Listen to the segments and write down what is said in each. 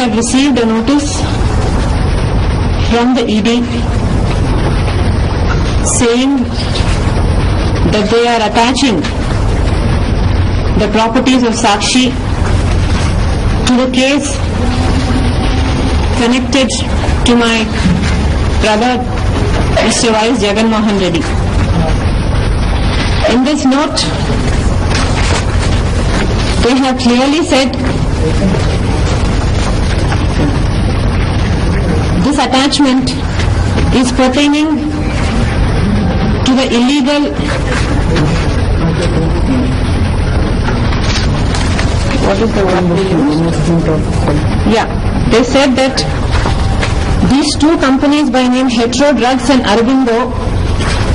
have received a notice from the ED saying that they are attaching the properties of Sakshi to the case connected to my brother, Mr. Y.S. Jagan Mohan Reddy. In this note, they have clearly said this attachment is pertaining to the illegal what is the one they said that these two companies by name Hetero Drugs and Aurobindo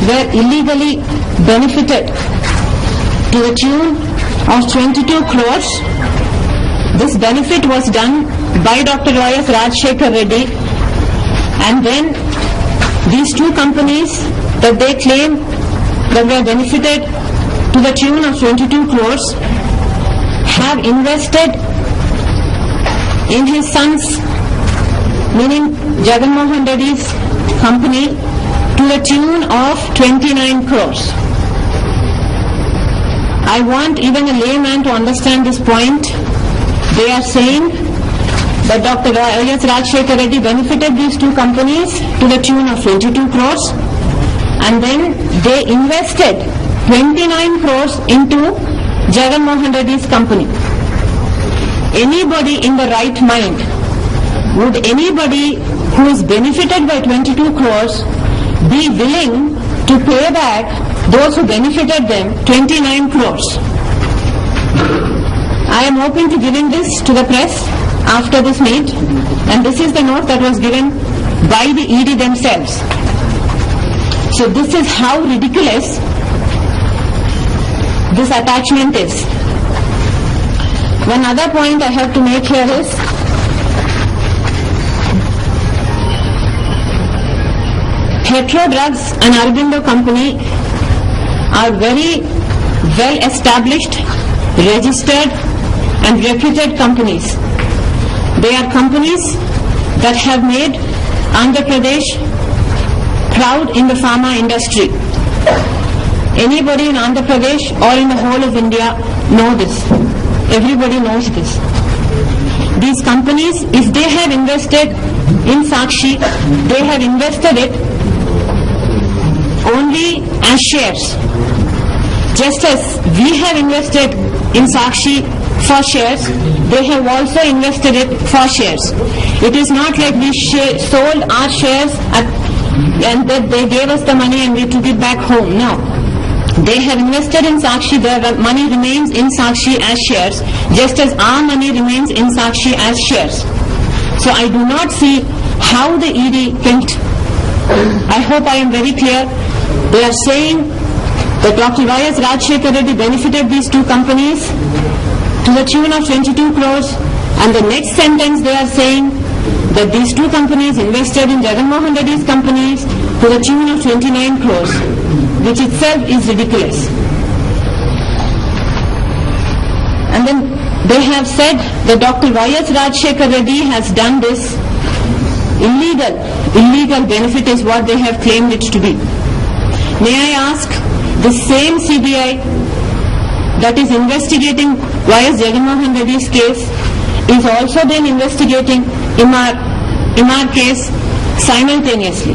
were illegally benefited to the tune of 22 crores. This benefit was done by Dr. Y.S. Rajshekhar Reddy, and then these two companies that they claim that were benefited to the tune of 22 crores have invested in his son's, meaning Jagan Mohan Reddy's company, to the tune of 29 crores. I want even a layman to understand this point. They are saying that Dr. Y.S. Rajshekhar Reddy benefited these two companies to the tune of 22 crores, and then they invested 29 crores into Jagan Mohan Reddy's company. Anybody in the right mind, would anybody who is benefited by 22 crores be willing to pay back those who benefited them 29 crores? I am open to giving this to the press after this meet, and this is the note that was given by the ED themselves. So this is how ridiculous this attachment is. One other point I have to make here is Hetero Drugs and Aurobindo Company are very well established, registered and reputed companies. They are companies that have made Andhra Pradesh proud in the pharma industry. Anybody in Andhra Pradesh or in the whole of India know this. Everybody knows this. These companies, if they have invested in Sakshi, they have invested it only as shares. Just as we have invested in Sakshi for shares, they have also invested it for shares. It is not like we sold our shares and that they gave us the money and we took it back home. No. They have invested in Sakshi, their money remains in Sakshi as shares, just as our money remains in Sakshi as shares. So I do not see how the ED can, I hope I am very clear. They are saying that Dr. Y.S. Rajshekhar Reddy benefited these two companies to the tune of 22 crores, and the next sentence they are saying that these two companies invested in Jagan Mohan Reddy's companies to the tune of 29 crores, which itself is ridiculous. And then they have said that Dr. Y.S. Rajshekhar Reddy has done this illegal benefit is what they have claimed it to be. May I ask, the same CBI that is investigating Y.S. Jagan Mohan Reddy's case is also then investigating Imar case simultaneously.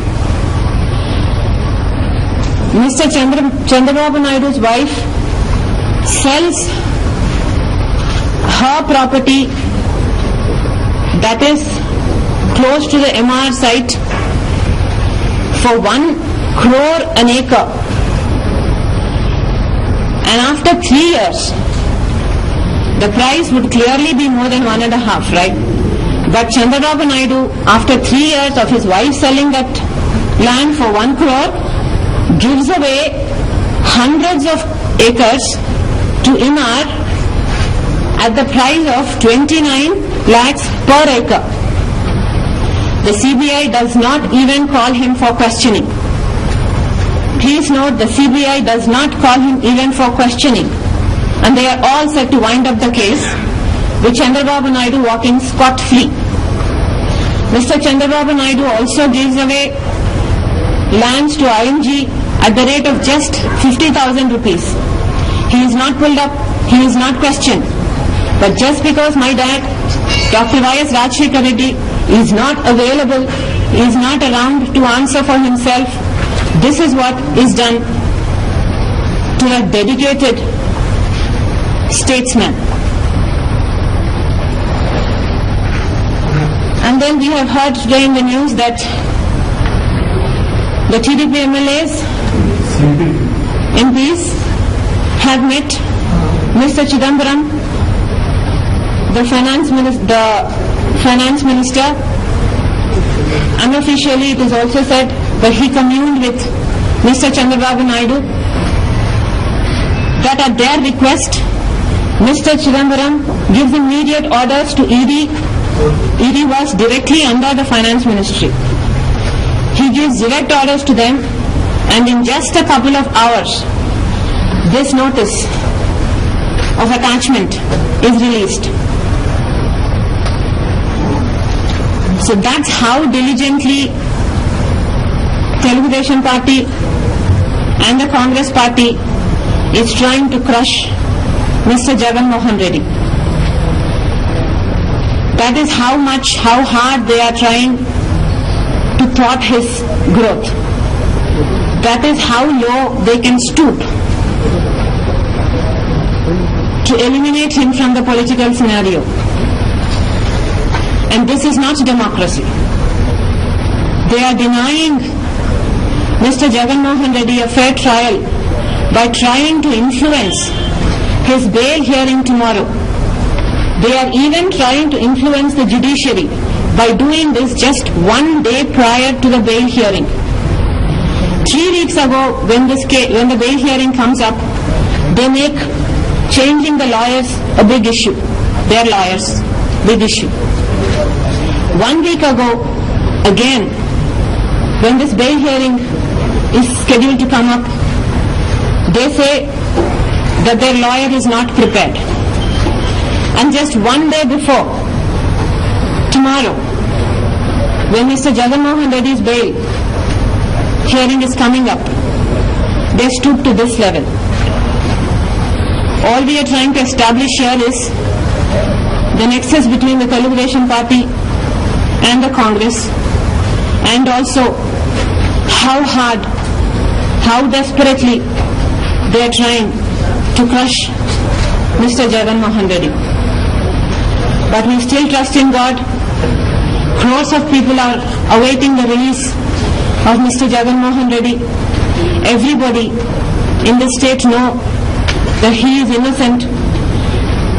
Mr. Chandrababu Naidu's wife sells her property that is close to the MR site for 1 crore an acre. And after 3 years, the price would clearly be more than 1.5, right? But Chandrababu Naidu, after 3 years of his wife selling that land for 1 crore, gives away hundreds of acres to Imar at the price of 29 lakhs per acre. The CBI does not even call him for questioning. Please note, the CBI does not call him even for questioning. And they are all set to wind up the case with Chandrababu Naidu walking scot-free. Mr. Chandrababu Naidu also gives away lands to IMG at the rate of just 50,000 rupees. He is not pulled up, he is not questioned. But just because my dad, Dr. Y.S. Rajshekar Reddy, is not available, is not around to answer for himself, this is what is done to a dedicated statesman. And then we have heard today in the news that the TDP MLAs, MPs have met Mr. Chidambaram, the finance minister. Unofficially, it is also said that he communed with Mr. Chandrababu Naidu, that at their request, Mr. Chidambaram gives immediate orders to ED. ED was directly under the finance ministry. He gives direct orders to them, and in just a couple of hours, this notice of attachment is released. So that's how diligently Telugu Desam Party and the Congress Party is trying to crush Mr. Jagan Mohan Reddy. That is how hard they are trying to thwart his growth. That is how low they can stoop to eliminate him from the political scenario. And this is not democracy. They are denying Mr. Jagan Mohan Reddy a fair trial by trying to influence his bail hearing tomorrow. They are even trying to influence the judiciary by doing this just 1 day prior to the bail hearing. 3 weeks ago, when the bail hearing comes up, they make changing the lawyers a big issue. Their lawyers, big issue. 1 week ago, again, when this bail hearing is scheduled to come up, they say that their lawyer is not prepared. And just 1 day before, tomorrow, when Mr. Jagan Mohan Reddy's bail hearing is coming up, they stoop to this level. All we are trying to establish here is the nexus between the Telugu Desam Party and the Congress, and also how hard, how desperately they are trying to crush Mr. Jagan Mohan Reddy. But we still trust in God. Crores of people are awaiting the release of Mr. Jagan Mohan Reddy. Everybody in the state know that he is innocent.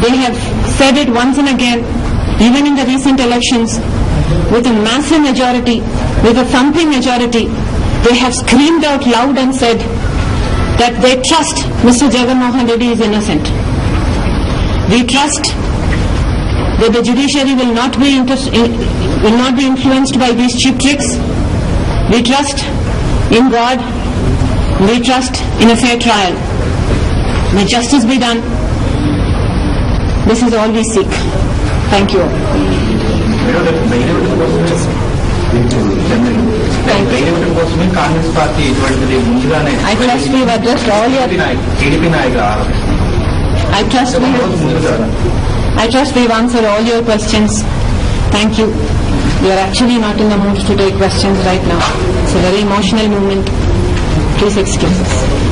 They have said it once and again, even in the recent elections, with a massive majority, with a thumping majority. They have screamed out loud and said that they trust Mr. Jagan Mohan Reddy is innocent. We trust that the judiciary will not be influenced by these cheap tricks. We trust in God. We trust in a fair trial. May justice be done. This is all we seek. Thank you. I trust we've addressed all your... I trust we've answered all your questions. Thank you. We are actually not in the mood to take questions right now. It's a very emotional moment. Please excuse us.